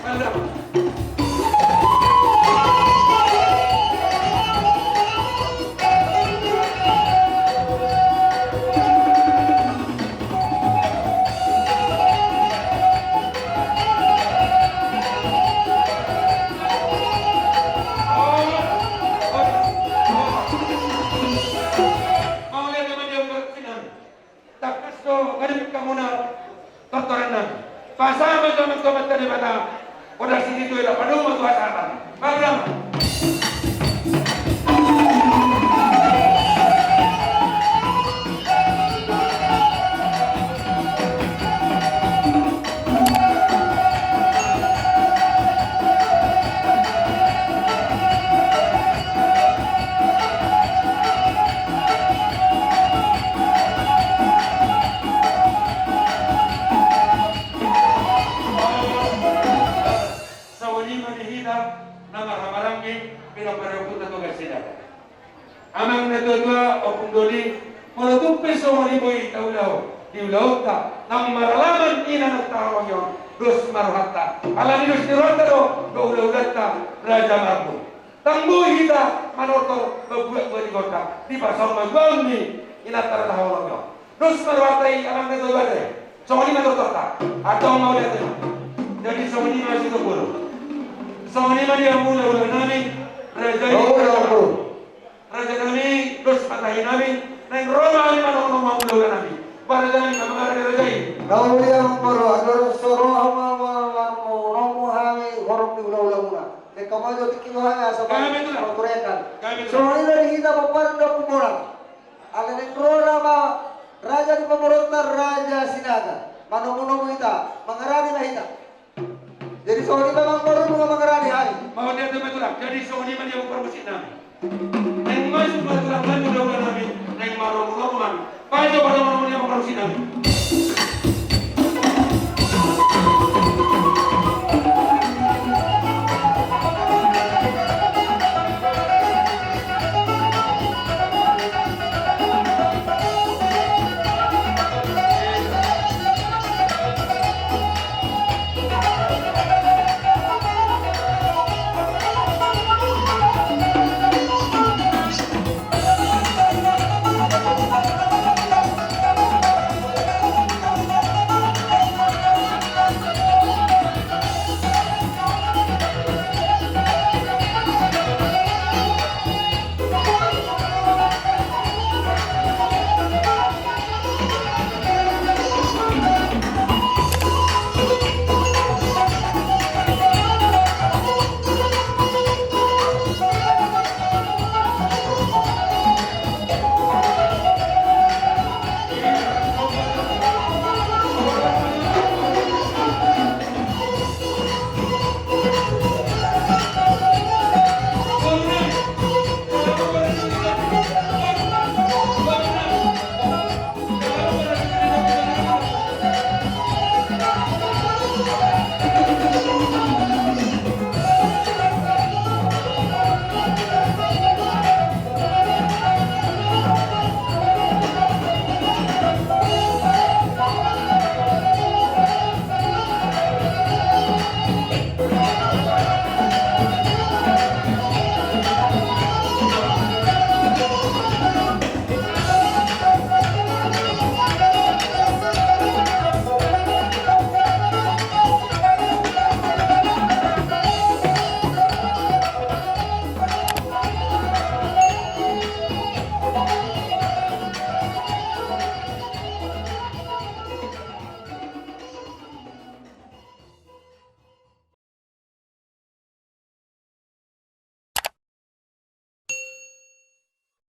Malam. Pasama sa magkamat na bata. Oda sini tu ila panu matu asaban. Malam. Amang natutwa o kundoli malutupis o maliboy taulaw diulaw ta nang maralaman ina nagtawag yon dos maruhatta alani dos nirota do doulaw datta raja marbo tangbuhi kita manoto babuak bari kota di pasal magwang ni inatara tahawag yon dos maruhatta amang natutwa de somani matotota atau mau lihat jadi somani masih keburu somani mari amul ulah nami raja Raja kami terus patahin namin nang Roma ni mana orang mau melakukan nabi. Para jangan nama ada raja ini. Kau yang baru agar soro ama mau hami horok di ulah-ulah. Mereka maju di kilo hanya sampai mengurekan. Soro ini dari kita bapak dah pemurang. Ada nang Roma raja di pemberontak raja Sinaga. Mana mau kita mengarani lah kita. Jadi soro ini memang baru mengarani hari. Mau dia tu betul. Jadi soro ini mana yang bermusik nabi. Neng masuk ke dalam mudah-mudahan nabi neng marah-marah pajo pada orang yang memperusi nabi